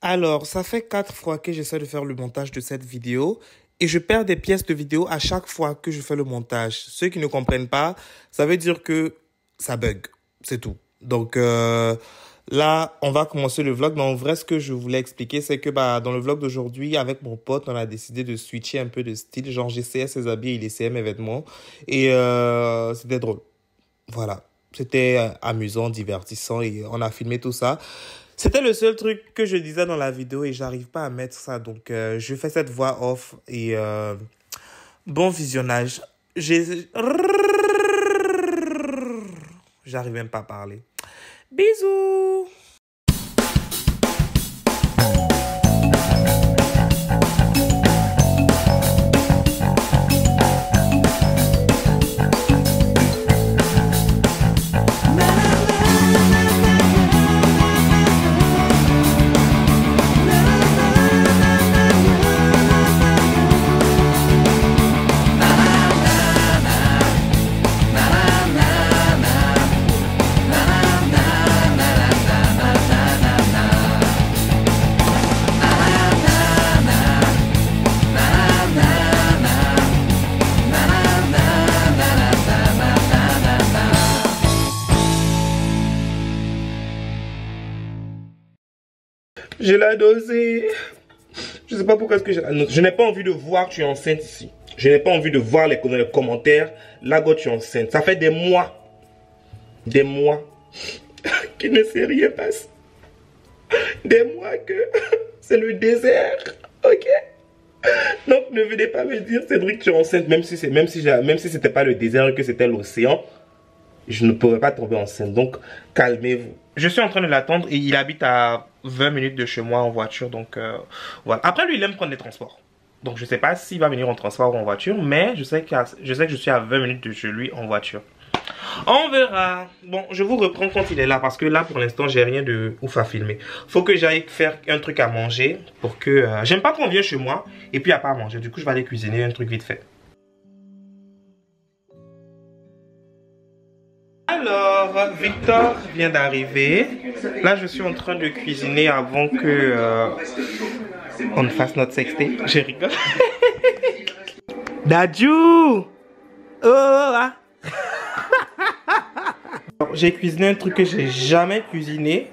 Alors, ça fait 4 fois que j'essaie de faire le montage de cette vidéo et je perds des pièces de vidéo à chaque fois que je fais le montage. Ceux qui ne comprennent pas, ça veut dire que ça bug, c'est tout. Donc là, on va commencer le vlog. Mais en vrai, ce que je voulais expliquer, c'est que dans le vlog d'aujourd'hui, avec mon pote, on a décidé de switcher un peu de style. Genre, j'essayais ses habits et il essayait mes vêtements. Et c'était drôle. Voilà. C'était amusant, divertissant et on a filmé tout ça. C'était le seul truc que je disais dans la vidéo et j'arrive pas à mettre ça. Donc, je fais cette voix off et bon visionnage. J'arrive même pas à parler. Bisous! Je l'ai dosé. Je sais pas pourquoi est-ce que je n'ai pas envie de voir que tu es enceinte ici. Je n'ai pas envie de voir les commentaires. Là, go, tu es enceinte. Ça fait des mois qu'il ne s'est rien passé. Des mois que c'est le désert. Ok? Donc, ne venez pas me dire, Cédric, tu es enceinte, même si c'était pas le désert et que c'était l'océan. Je ne pourrais pas tomber enceinte. Donc, calmez-vous. Je suis en train de l'attendre et il habite à 20 minutes de chez moi en voiture. Donc, voilà. Après, lui, il aime prendre des transports. Donc, je ne sais pas s'il va venir en transport ou en voiture. Mais je sais que je suis à 20 minutes de chez lui en voiture. On verra. Bon, je vous reprends quand il est là. Parce que là, pour l'instant, j'ai rien de ouf à filmer. Faut que j'aille faire un truc à manger. Pour que... j'aime pas qu'on vienne chez moi et puis il n'y a pas à manger. Du coup, je vais aller cuisiner un truc vite fait. Alors, Victor vient d'arriver. Là, je suis en train de cuisiner avant que on fasse notre sexté. Je rigole. Dadju! Oh! J'ai cuisiné un truc que j'ai jamais cuisiné.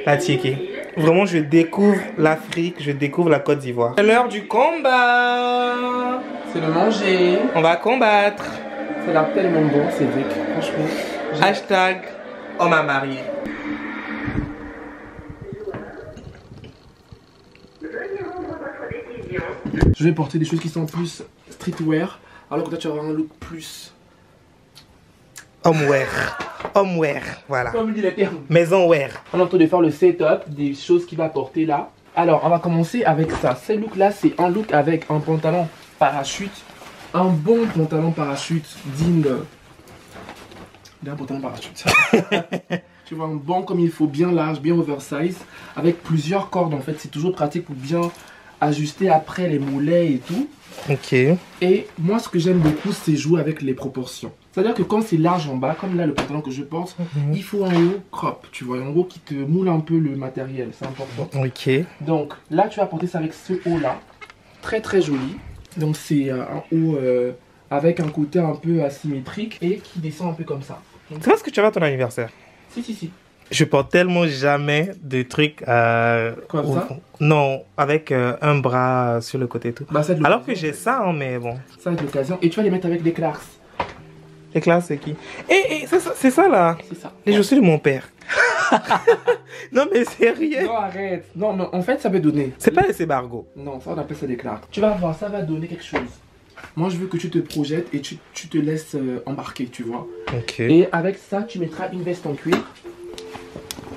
La tiéké. Vraiment, je découvre l'Afrique, je découvre la Côte d'Ivoire. C'est l'heure du combat. C'est le manger. On va combattre. Ça a l'air tellement bon, Cédric, franchement. Hashtag homme à marier. Je vais porter des choses qui sont plus streetwear, alors que toi tu auras un look plus... Homewear. Homewear, voilà. Comme dit les termes. Maison wear. On est en train de faire le setup des choses qu'il va porter là. Alors, on va commencer avec ça. Ce look là, c'est un look avec un pantalon parachute. Un bon pantalon parachute digne d'un pantalon parachute. Tu vois, un bon comme il faut, bien large, bien oversize, avec plusieurs cordes en fait. C'est toujours pratique pour bien ajuster après les mollets et tout. Ok. Et moi, ce que j'aime beaucoup, c'est jouer avec les proportions. C'est-à-dire que quand c'est large en bas, comme là le pantalon que je porte, il faut un haut crop, tu vois, un haut qui te moule un peu le matériel, c'est important. Ok. Donc là, tu vas porter ça avec ce haut là, très très joli. Donc c'est un haut avec un côté un peu asymétrique et qui descend un peu comme ça. C'est parce que tu vas à ton anniversaire. Si. Je porte tellement jamais de trucs... Comme ça? Non, avec un bras sur le côté et tout. Bah, alors que j'ai ça, hein, mais bon. Ça va être l'occasion. Et tu vas les mettre avec des Clarks. Les classes, c'est qui? C'est ça là. C'est ça. Les chaussures de mon père. Non mais sérieux. Non, arrête. Non, mais en fait, ça peut donner. C'est pas les Sébargo. Non, ça on appelle ça des Clarks. Tu vas voir, ça va donner quelque chose. Moi, je veux que tu te projettes et tu te laisses embarquer, tu vois. Ok. Et avec ça, tu mettras une veste en cuir.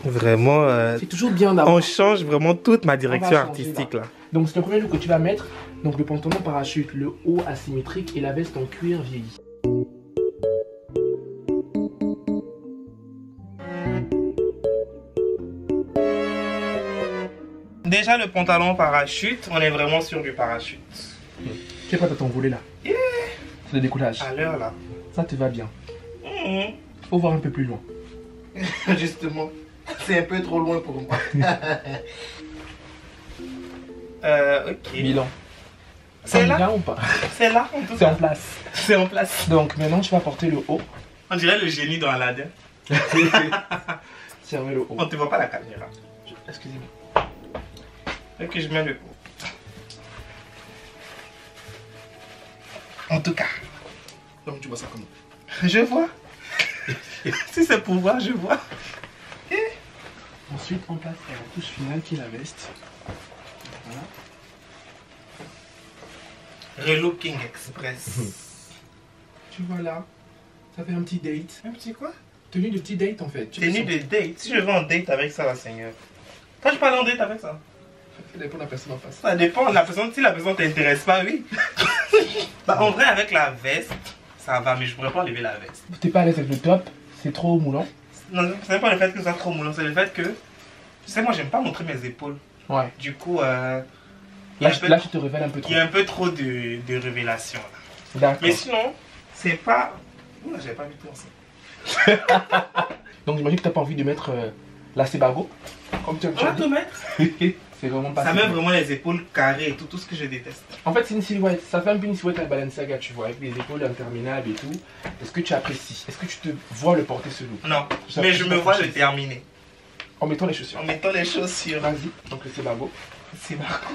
Vraiment, c'est toujours bien d'avoir. on change vraiment toute ma direction artistique là. Donc c'est le premier look que tu vas mettre. Donc le pantalon parachute, le haut asymétrique et la veste en cuir vieilli. Déjà le pantalon parachute, on est vraiment sur du parachute. Tu es prête à t'envoler là? Yeah. C'est le décollage. À l'heure là. Ça te va bien. Faut voir un peu plus loin. Justement, c'est un peu trop loin pour moi. Ok. Milan. C'est là bien ou pas? C'est là en tout C'est cas. en place. C'est en place. Donc maintenant tu vas porter le haut. On dirait le génie dans Aladdin. Servez le haut. On te voit pas la caméra. Excusez-moi. Ok, je mets le haut. En tout cas, Donc tu vois ça comment? je vois. Si c'est pour voir, je vois. Ensuite on passe à la touche finale qui est la veste. Voilà. Relooking Express. Tu vois là, ça fait un petit date. Un petit quoi? Tenue de petit date en fait. Tenue de date. Si je vais en date avec ça, la seigneur. Quand je parle en date avec ça, Ça dépend de la personne en face. ça dépend. La personne, si la personne t'intéresse pas, oui. Bah, en vrai, avec la veste, ça va, mais je pourrais pas enlever la veste. T'es pas à l'aise avec le top, c'est trop moulant. Non, c'est pas le fait que ça soit trop moulant, c'est le fait que, tu sais, moi, j'aime pas montrer mes épaules. Ouais. Du coup, Là, là tu te révèles un peu trop. il y a un peu trop de révélations. Là. D'accord. Mais sinon, c'est pas. Ouh, j'avais pas vu tout ça. Donc j'imagine que t'as pas envie de mettre la Sebago. Comme tu as On va tout mettre. C'est vraiment pas Ça ça. met vraiment les épaules carrées et tout ce que je déteste. En fait, c'est une silhouette. Ça fait un peu une silhouette à Balenciaga, tu vois, avec les épaules interminables et tout. Est-ce que tu apprécies? Est-ce que tu te vois le porter ce look? Non, Ça mais fait je pas me vois le franchise. terminer. En mettant les chaussures. En mettant les chaussures. Vas-y. Donc le Sebago. Sébargo.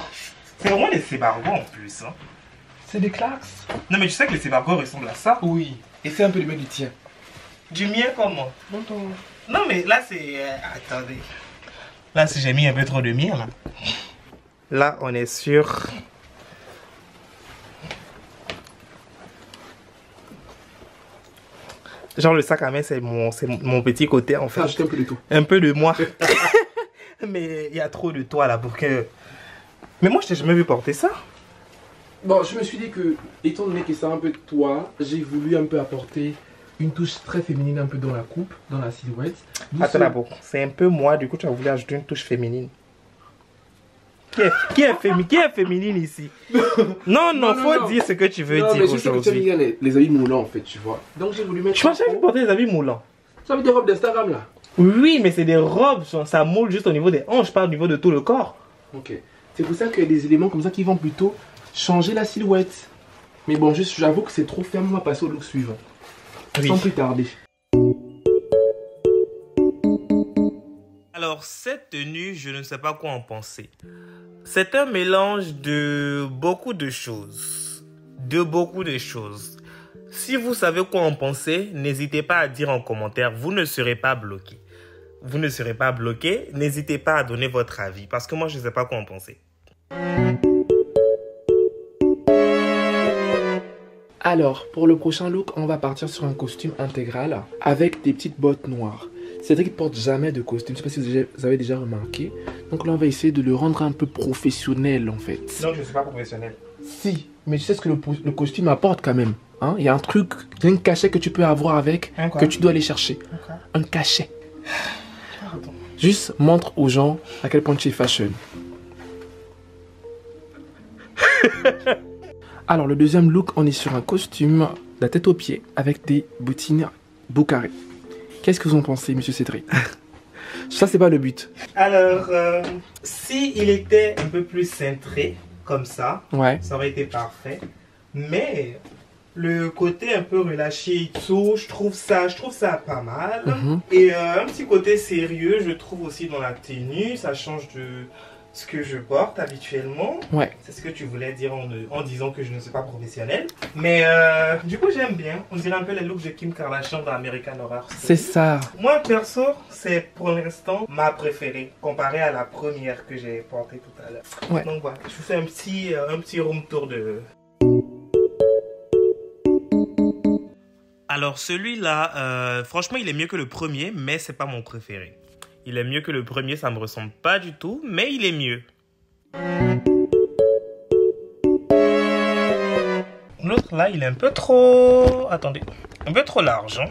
C'est vraiment les sébargos en plus. Hein. C'est des Clarks. Non, mais tu sais que les sébargos ressemblent à ça. Oui. Et c'est un peu le mec du tien. Du mien, comment? Longtemps. Non, mais là, c'est. Attendez. Là, si j'ai mis un peu trop de mien, là. Là, on est sur. Genre, le sac à main, c'est mon petit côté, en fait. Ajoute un peu de tout. Un peu de moi. Mais il y a trop de toi, là, pour que. Mais moi, je t'ai jamais vu porter ça. Bon, je me suis dit que, étant donné que c'est un peu de toi, j'ai voulu un peu apporter une touche très féminine un peu dans la coupe, dans la silhouette. Attends d'abord, c'est un peu moi, du coup tu as voulu ajouter une touche féminine. Qui est féminine ici? Non, Non, faut non. dire ce que tu veux Non, dire mais je sais que tu aimes aujourd'hui. bien les habits moulants en fait, tu vois. Donc j'ai voulu mettre. Tu m'as jamais vu porter des habits moulants? Ça veut des robes d'Instagram là. Oui, mais c'est des robes, ça moule juste au niveau des hanches, pas au niveau de tout le corps. Ok. C'est pour ça qu'il y a des éléments comme ça qui vont plutôt changer la silhouette. Mais bon, juste j'avoue que c'est trop ferme, on va passer au look suivant. Oui. Sans plus tarder. Alors, cette tenue, je ne sais pas quoi en penser. C'est un mélange de beaucoup de choses. Si vous savez quoi en penser, n'hésitez pas à dire en commentaire. Vous ne serez pas bloqué. N'hésitez pas à donner votre avis. Parce que moi, je ne sais pas quoi en penser. Alors, pour le prochain look, on va partir sur un costume intégral avec des petites bottes noires. Cédric porte jamais de costume, je ne sais pas si vous avez déjà remarqué. Donc là, on va essayer de le rendre un peu professionnel en fait. Non, je ne suis pas professionnel. Si, mais tu sais ce que le costume apporte quand même. Hein? Il y a un truc, il y a un cachet que tu peux avoir avec, Un quoi? que tu dois aller chercher. Okay. Un cachet. Pardon. Juste montre aux gens à quel point tu es fashion. Alors, le deuxième look, on est sur un costume de la tête aux pieds avec des bottines beau carré. Qu'est-ce que vous en pensez, monsieur Cédric? Ça, c'est pas le but. Alors, si il était un peu plus cintré, comme ça, Ouais. ça aurait été parfait. Mais le côté un peu relâché et tout, je trouve ça pas mal. Et un petit côté sérieux, je trouve aussi dans la tenue. Ça change de ce que je porte habituellement. Ouais. C'est ce que tu voulais dire en disant que je ne suis pas professionnel. Mais du coup, j'aime bien. On dirait un peu les looks de Kim Kardashian dans American Horror Story. C'est ça. Moi, perso, c'est pour l'instant ma préférée, comparée à la première que j'ai portée tout à l'heure. Ouais. Donc voilà, je vous fais un petit room tour de... Alors celui-là, franchement, il est mieux que le premier, mais c'est pas mon préféré. Il est mieux que le premier, ça me ressemble pas du tout, mais il est mieux. L'autre là, il est un peu trop... Attendez, un peu trop large. Hein.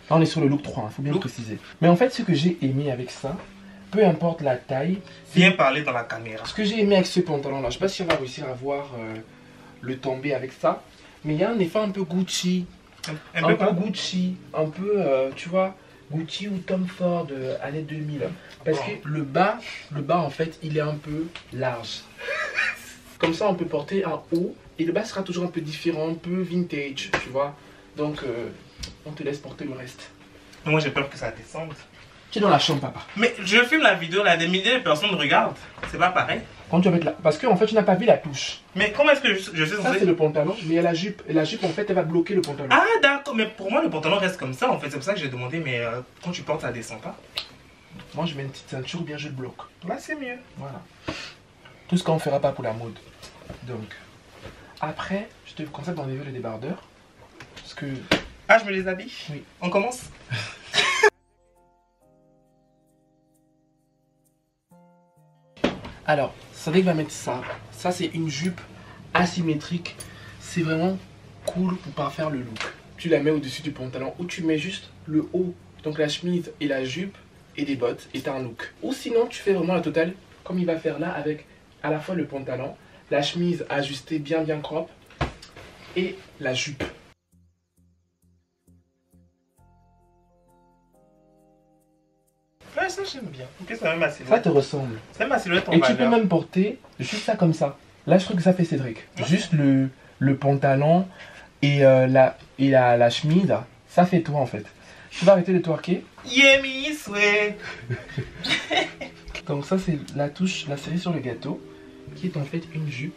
Là, on est sur le look 3, il faut bien le préciser. Mais en fait, ce que j'ai aimé avec ça, peu importe la taille... Bien parler dans la caméra. Ce que j'ai aimé avec ce pantalon-là, je sais pas si on va réussir à voir le tombé avec ça, mais il y a un effet un peu Gucci. Un peu Gucci, un peu, tu vois, Gucci ou Tom Ford années 2000. Parce que le bas, en fait, il est un peu large. Comme ça, on peut porter un haut et le bas sera toujours un peu différent, un peu vintage, tu vois. Donc, on te laisse porter le reste. Moi, j'ai peur que ça descende. Tu es dans la chambre, papa. Mais je filme la vidéo là, des milliers de personnes regardent. C'est pas pareil. Quand tu vas mettre là, parce qu'en fait, tu n'as pas vu la touche. Mais comment est-ce que je sais Ça, c'est le pantalon, mais il y a la jupe. Et la jupe, en fait, elle va bloquer le pantalon. Ah, d'accord. Mais pour moi, le pantalon reste comme ça en fait. C'est pour ça que j'ai demandé, mais quand tu portes, ça descend pas. Moi, je mets une petite ceinture ou bien je le bloque. Là, c'est mieux. Voilà. Tout ce qu'on ne fera pas pour la mode. Donc, après, je te conseille d'enlever le débardeur. Parce que... Ah, je me les habille? Oui. On commence? Alors, Cédric va mettre ça. Ça, c'est une jupe asymétrique. C'est vraiment cool pour pas faire le look. Tu la mets au-dessus du pantalon ou tu mets juste le haut. Donc la chemise et la jupe et des bottes et t'as un look. Ou sinon, tu fais vraiment la totale comme il va faire là avec à la fois le pantalon, la chemise ajustée bien crop et la jupe. Ouais, ça j'aime bien. Ok, c'est même ma silhouette. Ça te ressemble. C'est ma silhouette en Et valeur. tu peux même porter juste ça comme ça. Là, je trouve que ça fait Cédric. Juste le pantalon et, la chemise, ça fait toi en fait. Tu vas arrêter de twerker. Yeah, miss, ouais. Donc ça, c'est la touche, la cerise sur le gâteau, qui est en fait une jupe.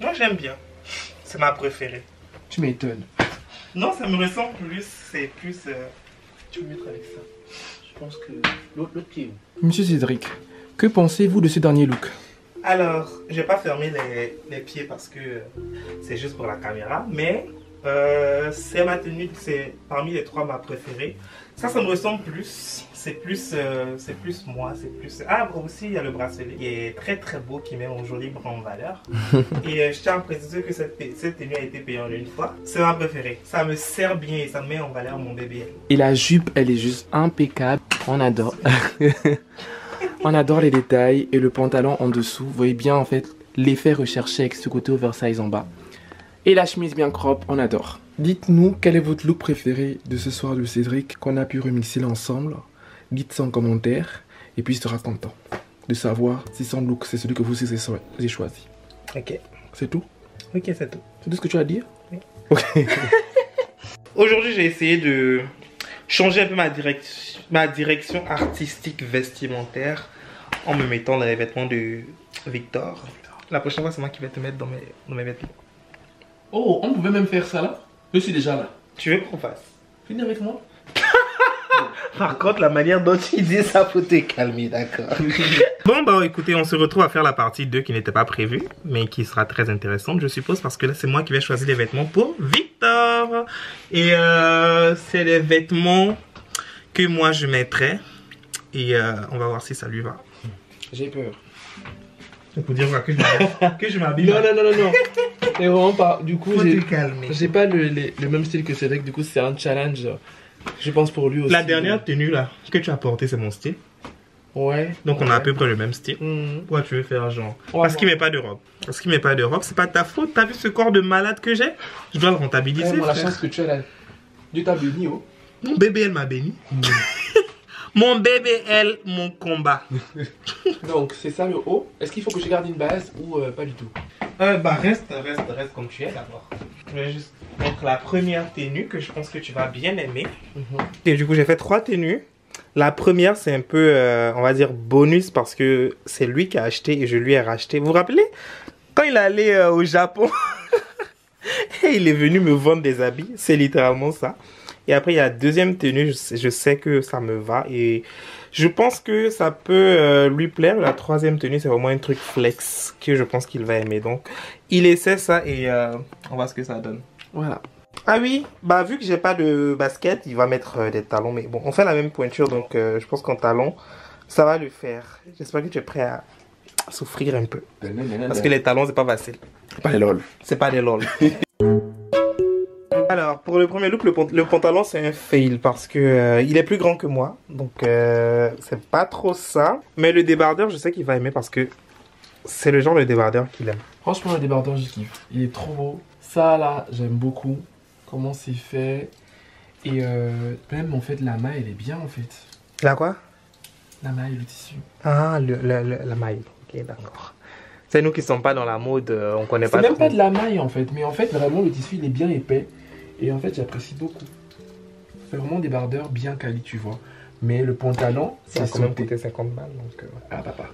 Moi, j'aime bien. C'est ma préférée. Tu m'étonnes. Non, ça me ressemble plus. C'est plus... Tu peux mettre avec ça. Je pense que l'autre pied est où? Monsieur Cédric, que pensez-vous de ce dernier look? Alors, je vais pas fermer les pieds parce que c'est juste pour la caméra, mais c'est ma tenue, c'est parmi les trois ma préférée. Ça me ressemble plus, c'est plus moi, c'est plus... Ah, aussi il y a le bracelet qui est très beau, qui met mon joli bras en valeur. Et je tiens à préciser que cette tenue a été payée en une fois. C'est ma préférée, ça me sert bien et ça met en valeur mon bébé. Et la jupe, elle est juste impeccable, on adore. On adore les détails et le pantalon en dessous. Vous voyez bien en fait l'effet recherché avec ce côté oversize en bas. Et la chemise bien crop, on adore. Dites-nous quel est votre look préféré de ce soir de Cédric qu'on a pu remixer là ensemble. Dites ça en commentaire et puis il sera content de savoir si son look c'est celui que vous avez choisi. Ok. C'est tout? Ok, c'est tout. C'est tout ce que tu as à dire? Oui. Ok. Aujourd'hui j'ai essayé de changer un peu ma direction artistique vestimentaire en me mettant dans les vêtements de Victor. La prochaine fois, c'est moi qui vais te mettre dans mes vêtements. Oh, on pouvait même faire ça là? Je suis déjà là. Tu veux qu'on fasse? Viens avec moi. Par contre, la manière dont tu dis ça, faut te calmer, d'accord? Bon, bah écoutez, on se retrouve à faire la partie 2 qui n'était pas prévue, mais qui sera très intéressante, je suppose, parce que là, c'est moi qui vais choisir les vêtements pour Victor. Et c'est les vêtements que moi je mettrai. Et on va voir si ça lui va. J'ai peur. C'est pour dire quoi, que je m'habille. Non. Et vraiment pas. Du coup, faut te calmer. j'ai pas le même style que Cédric. Du coup, c'est un challenge. Je pense pour lui aussi. La dernière tenue là que tu as portée, c'est mon style. Ouais. Donc on a à peu près le même style. Pourquoi tu veux faire genre? Parce qu'il met pas de robe. Parce qu'il met pas de robe, c'est pas ta faute. T'as vu ce corps de malade que j'ai? Je dois le rentabiliser. La chance que tu as là. Dieu t'a béni, oh. Mon bébé, elle m'a béni. Mon bébé, elle, mon combat. Donc c'est ça le haut. Est-ce qu'il faut que je garde une base ou pas du tout? Bah reste comme tu es d'abord. Je vais juste mettre la première tenue que je pense que tu vas bien aimer. Et du coup j'ai fait 3 tenues. La première c'est un peu, on va dire bonus parce que c'est lui qui a acheté et je lui ai racheté. Vous vous rappelez? Quand il allait au Japon et il est venu me vendre des habits. C'est littéralement ça. Et après il y a la deuxième tenue, je sais que ça me va et je pense que ça peut lui plaire. La troisième tenue c'est vraiment un truc flex que je pense qu'il va aimer. Donc il essaie ça et on voit ce que ça donne. Voilà. Ah oui, bah vu que j'ai pas de basket, il va mettre des talons. Mais bon, on fait la même pointure donc je pense qu'en talons ça va le faire. J'espère que tu es prêt à souffrir un peu. Parce que les talons c'est pas facile. C'est pas les lol. C'est pas des lol. Alors, pour le premier look, le pantalon c'est un fail parce que il est plus grand que moi. Donc, c'est pas trop ça. Mais le débardeur, je sais qu'il va aimer parce que c'est le genre de débardeur qu'il aime. Franchement, le débardeur, je kiffe. Il est trop beau. Ça, là, j'aime beaucoup comment c'est fait. Et même, en fait, la main, elle est bien, en fait. Là quoi? La maille, le tissu. Ah, la maille. Ok, d'accord. C'est nous qui ne sommes pas dans la mode, on connaît pas C'est même trop. pas de la maille en fait, mais en fait vraiment le tissu il est bien épais et en fait j'apprécie beaucoup. C'est vraiment des bardeurs bien quali, tu vois. Mais le pantalon, Ça a c'est quand même sauté. coûté 50 balles. Donc, Ah papa.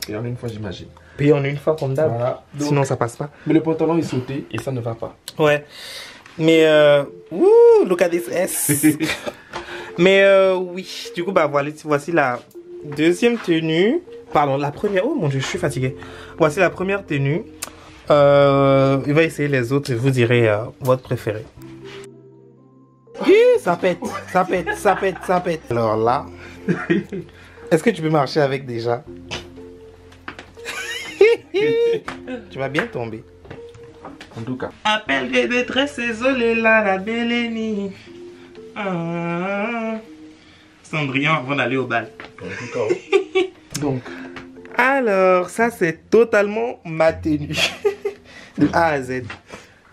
Et en une fois j'imagine. Payer en une fois comme d'hab. Voilà. Donc, Sinon ça passe pas. mais le pantalon est sauté et ça ne va pas. Ouais. Mais look at this S. Mais oui, du coup bah voici la deuxième tenue. Pardon, la première. Oh mon dieu, je suis fatigué. Voici la première tenue. Il va essayer les autres et vous direz votre préféré. Hi, ça pète, ça pète, ça pète, ça pète. Alors là, est-ce que tu peux marcher avec déjà? Tu vas bien tomber. En tout cas. Appel de détresse, isolé là, la Bélénie. Ah. Cendrillon avant d'aller au bal. En tout cas. Donc. Alors, ça c'est totalement ma tenue. De A à Z.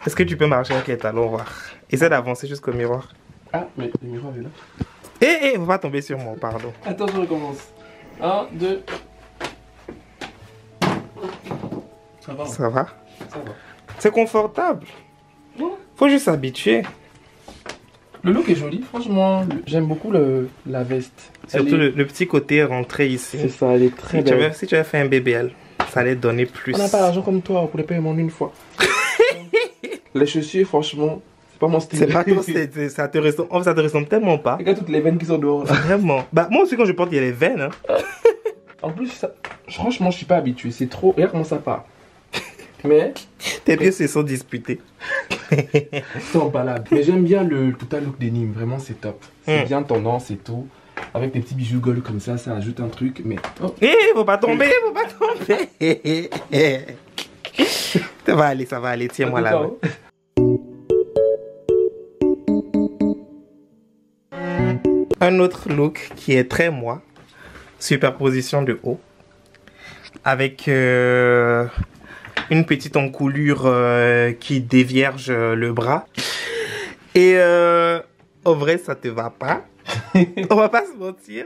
Est-ce que tu peux marcher avec les talons voir? Essaie d'avancer jusqu'au miroir. Ah, mais le miroir est là. Eh, faut pas tomber sur moi, pardon. Attends, je recommence. 1, 2. Ça va. Ça va? Ça va. C'est confortable. Ouais. Faut juste s'habituer. Le look est joli, franchement. J'aime beaucoup la veste. Surtout Elle est- le petit côté rentré ici. C'est ça, elle est très Si tu, belle. avais, si tu avais fait un BBL, ça allait donner plus. On n'a pas l'argent comme toi pour les payer en une fois. Les chaussures, franchement, c'est pas mon style. C'est pas trop, ça te ressemble, oh, ça te ressemble tellement pas. Regarde toutes les veines qui sont dehors là. Vraiment. Bah, moi aussi, quand je porte, il y a les veines. Hein. En plus, ça, franchement, je suis pas habitué. C'est trop. Regarde comment ça part. Mais, Tes pieds se sont disputés. c'est emballable. Mais j'aime bien le total look des Nîmes. Vraiment, c'est top. C'est bien tendance et tout. Avec des petits bijoux gold comme ça ajoute un truc. Mais. Oh. Eh, faut pas tomber, faut pas tomber. Ça va aller, tiens-moi là. Un autre look qui est très moi. Superposition de haut. Avec une petite encoulure qui dévierge le bras. Et en vrai, ça te va pas. On va pas se mentir.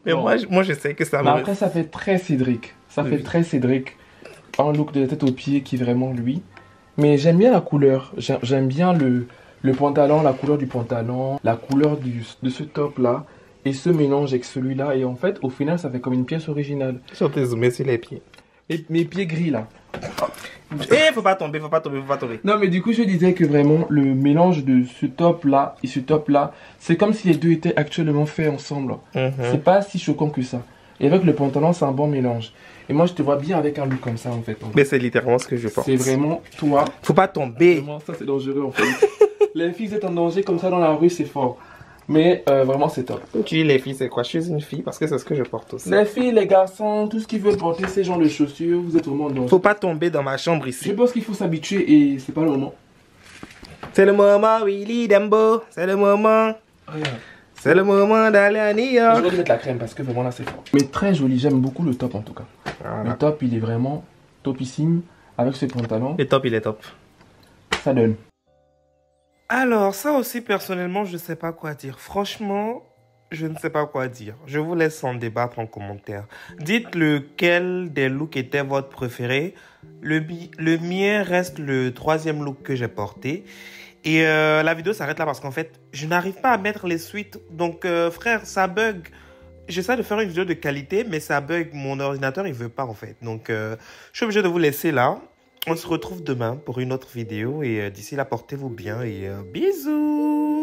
Mais Non. moi, je sais que ça Mais me... après, ça fait très Cédric. Ça fait Oui. très Cédric. Un look de la tête aux pieds qui est vraiment lui. Mais j'aime bien la couleur. J'aime bien le pantalon, la couleur du pantalon, la couleur de ce top là. Et ce mélange avec celui-là. Et en fait, au final, ça fait comme une pièce originale. Je vais te zoomer sur les pieds. Mes pieds gris là. Eh, faut pas tomber, faut pas tomber, faut pas tomber. Non, mais du coup, je disais que vraiment, le mélange de ce top là et ce top là, c'est comme si les deux étaient actuellement faits ensemble. C'est pas si choquant que ça. Et avec le pantalon, c'est un bon mélange. Et moi, je te vois bien avec un look comme ça en fait. Mais c'est littéralement ce que je pense. C'est vraiment toi. Faut pas tomber. Vraiment, ça c'est dangereux en fait. Les filles êtes en danger comme ça dans la rue, c'est fort. Mais vraiment, c'est top. Tu dis les filles, c'est quoi? Je suis une fille parce que c'est ce que je porte aussi. Les filles, les garçons, tout ce qui veut porter ces genres de chaussures, vous êtes vraiment en danger. Faut pas tomber dans ma chambre Je ici. pense qu'il faut s'habituer et c'est pas le moment. C'est le moment, Willy Dembo. C'est le moment. Regarde. C'est le moment d'aller à New Je York. vais mettre la crème parce que vraiment là c'est fort. Mais très joli, j'aime beaucoup le top en tout cas. Voilà. Le top il est vraiment topissime avec ce pantalon. Le top, il est top. Ça donne. Alors, ça aussi, personnellement, je ne sais pas quoi dire. Franchement, je ne sais pas quoi dire. Je vous laisse en débattre en commentaire. Dites lequel des looks était votre préféré. Le mien reste le troisième look que j'ai porté. Et la vidéo s'arrête là parce qu'en fait, je n'arrive pas à mettre les suites. Donc, frère, ça bug. J'essaie de faire une vidéo de qualité, mais ça bug. Mon ordinateur, il veut pas en fait. Donc, je suis obligé de vous laisser là. On se retrouve demain pour une autre vidéo. Et d'ici là, portez-vous bien et bisous.